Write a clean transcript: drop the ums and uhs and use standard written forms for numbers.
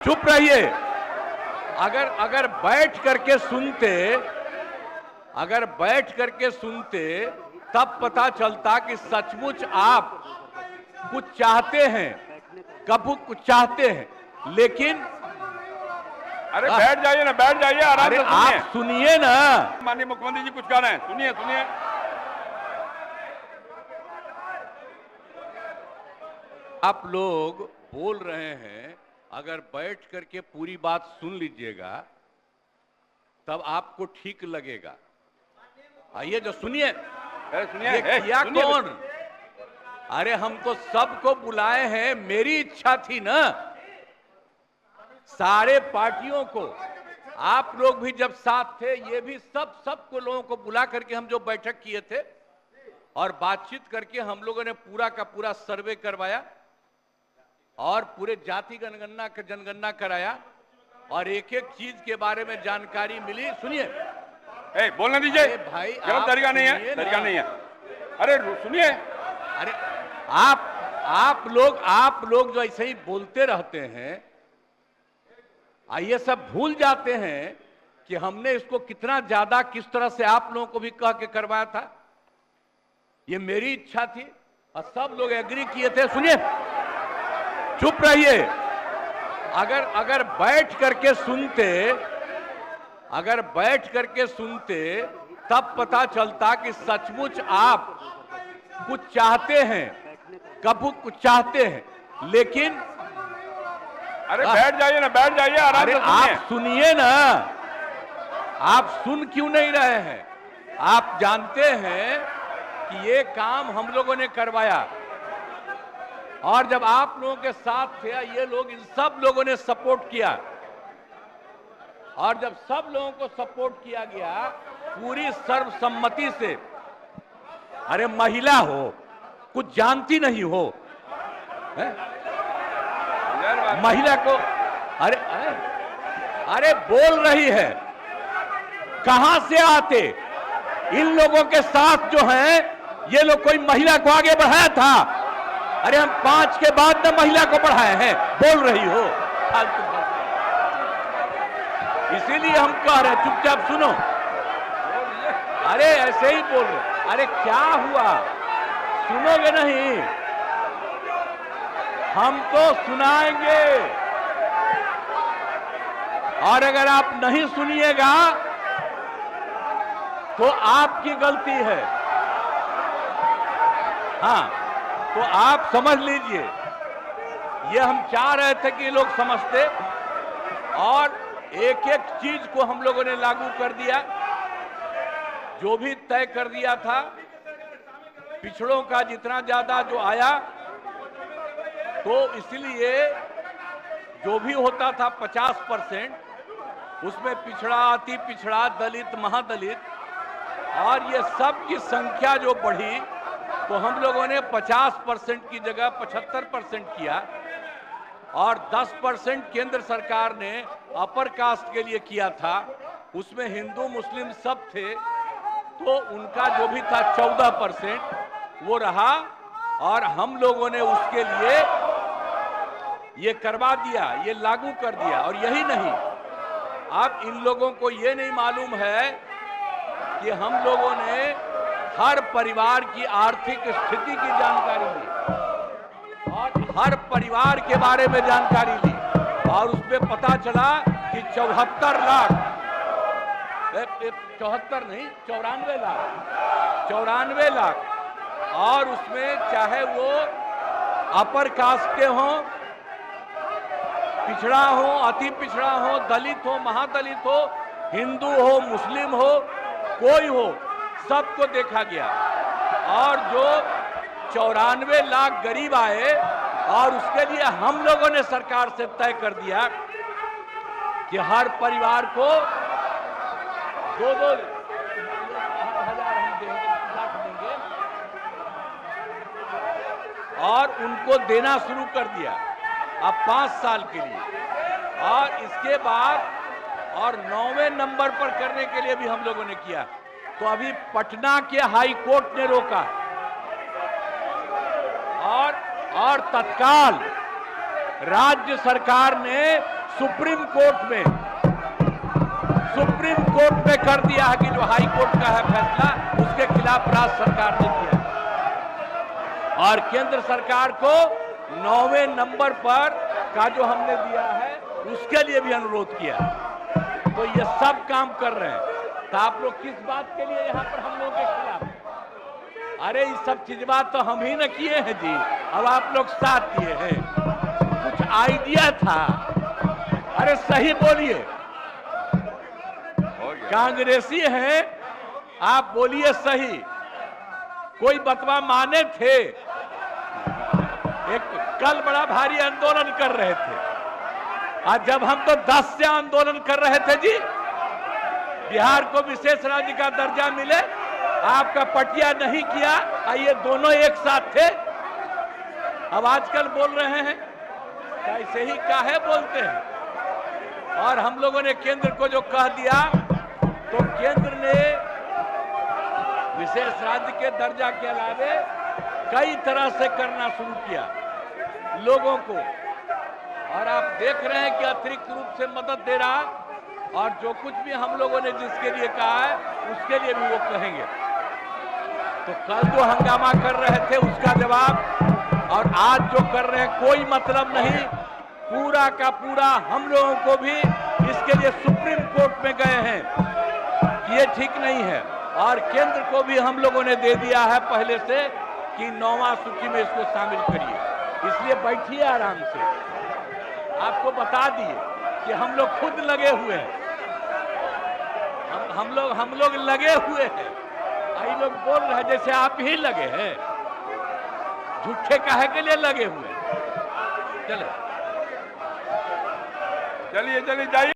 चुप रहिए। अगर बैठ करके सुनते तब पता चलता कि सचमुच आप कुछ चाहते हैं, कब कुछ चाहते हैं, लेकिन अरे बैठ जाइए ना, बैठ जाइए, आराम से सुनिए। आप सुनिए ना। माननीय मुख्यमंत्री जी कुछ कह रहे हैं, सुनिए सुनिए। आप लोग बोल रहे हैं, अगर बैठ करके पूरी बात सुन लीजिएगा तब आपको ठीक लगेगा। आइए जो सुनिए। सुनिए, ये किया कौन? अरे हम तो सबको बुलाए हैं, मेरी इच्छा थी ना, सारे पार्टियों को। आप लोग भी जब साथ थे, ये भी सबको लोगों को बुला करके हम जो बैठक किए थे और बातचीत करके हम लोगों ने पूरा का पूरा सर्वे करवाया और पूरे जाति जनगणना कराया और एक एक चीज के बारे में जानकारी मिली। सुनिए, बोलने दीजिए भाई, गलत तरीका नहीं है, तरीका नहीं है। अरे सुनिए। अरे आप लोग जो ऐसे ही बोलते रहते हैं, ये सब भूल जाते हैं कि हमने इसको कितना ज्यादा किस तरह से आप लोगों को भी कह के करवाया था। ये मेरी इच्छा थी और सब लोग एग्री किए थे। सुनिए, चुप रहिए। अगर बैठ करके सुनते तब पता चलता कि सचमुच आप कुछ चाहते हैं, कब कुछ चाहते हैं, लेकिन अरे बैठ जाइए ना, बैठ जाइए, आराम से सुनिए। आप सुनिए ना। आप सुन क्यों नहीं रहे हैं? आप जानते हैं कि ये काम हम लोगों ने करवाया और जब आप लोगों के साथ थे, ये लोग, इन सब लोगों ने सपोर्ट किया और जब सब लोगों को सपोर्ट किया गया पूरी सर्वसम्मति से, अरे महिला हो, कुछ जानती नहीं हो, महिला को, अरे बोल रही है, कहां से आते? इन लोगों के साथ जो हैं, ये लोग कोई महिला को आगे बढ़ाया था? अरे हम 5 के बाद न महिला को बढ़ाए हैं। बोल रही हो फालतू। इसीलिए हम कह रहे हैं, चुपचाप सुनो। अरे ऐसे ही बोल रहे। अरे क्या हुआ, सुनोगे नहीं? हम तो सुनाएंगे और अगर आप नहीं सुनिएगा तो आपकी गलती है। हाँ, तो आप समझ लीजिए, ये हम चाह रहे थे कि लोग समझते और एक एक चीज को हम लोगों ने लागू कर दिया, जो भी तय कर दिया था। पिछड़ों का जितना ज्यादा जो आया, तो इसलिए जो भी होता था 50%, उसमें पिछड़ा, अति पिछड़ा, दलित, महादलित और ये सब की संख्या जो बढ़ी, तो हम लोगों ने 50% की जगह 75% किया और 10% केंद्र सरकार ने अपर कास्ट के लिए किया था। उसमें हिंदू मुस्लिम सब थे, तो उनका जो भी था 14% वो रहा और हम लोगों ने उसके लिए ये करवा दिया, ये लागू कर दिया। और यही नहीं, अब इन लोगों को ये नहीं मालूम है कि हम लोगों ने हर परिवार की आर्थिक स्थिति की जानकारी ली और हर परिवार के बारे में जानकारी ली और उसमें पता चला कि 74 लाख, 74 नहीं, 94 लाख और उसमें चाहे वो अपर कास्ट के हों, पिछड़ा हो, अति पिछड़ा हो, दलित हो, महादलित हो, हिंदू हो, मुस्लिम हो, कोई हो, सबको देखा गया और जो 94 लाख गरीब आए और उसके लिए हम लोगों ने सरकार से तय कर दिया कि हर परिवार को 2-2 हजार हम देंगे और उनको देना शुरू कर दिया अब 5 साल के लिए। और इसके बाद और 9वें नंबर पर करने के लिए भी हम लोगों ने किया। तो अभी पटना के हाई कोर्ट ने रोका और तत्काल राज्य सरकार ने सुप्रीम कोर्ट में कर दिया है कि जो हाई कोर्ट का है फैसला उसके खिलाफ राज्य सरकार ने किया और केंद्र सरकार को 9वें नंबर पर का जो हमने दिया है उसके लिए भी अनुरोध किया। तो ये सब काम कर रहे हैं। तो आप लोग किस बात के लिए यहाँ पर हम लोगों के खिलाफ? अरे ये सब चीज बात तो हम ही न किए हैं जी, अब आप लोग साथ दिए हैं। कुछ आइडिया था, अरे सही बोलिए, कांग्रेसी हैं आप, बोलिए सही। कोई बतवा माने थे? एक कल बड़ा भारी आंदोलन कर रहे थे, आज जब हम तो 10 से आंदोलन कर रहे थे जी, बिहार को विशेष राज्य का दर्जा मिले, आपका पटिया नहीं किया, ये दोनों एक साथ थे। अब आजकल बोल रहे हैं ऐसे ही काहे बोलते हैं। और हम लोगों ने केंद्र को जो कह दिया, तो केंद्र ने विशेष राज्य के दर्जा के अलावे कई तरह से करना शुरू किया लोगों को, और आप देख रहे हैं कि अतिरिक्त रूप से मदद दे रहा, और जो कुछ भी हम लोगों ने जिसके लिए कहा है उसके लिए भी वो कहेंगे। तो कल जो हंगामा कर रहे थे उसका जवाब, और आज जो कर रहे हैं कोई मतलब नहीं। पूरा का पूरा हम लोगों को भी इसके लिए सुप्रीम कोर्ट में गए हैं कि ये ठीक नहीं है, और केंद्र को भी हम लोगों ने दे दिया है पहले से कि 9वां सूची में इसको शामिल करिए। इसलिए बैठिए आराम से, आपको बता दिए कि हम लोग खुद लगे हुए हैं, हम लोग लगे हुए हैं। आई लोग बोल रहे हैं जैसे आप ही लगे हैं, झूठे काहे के लिए लगे हुए हैं। चलिए चलिए जाइए।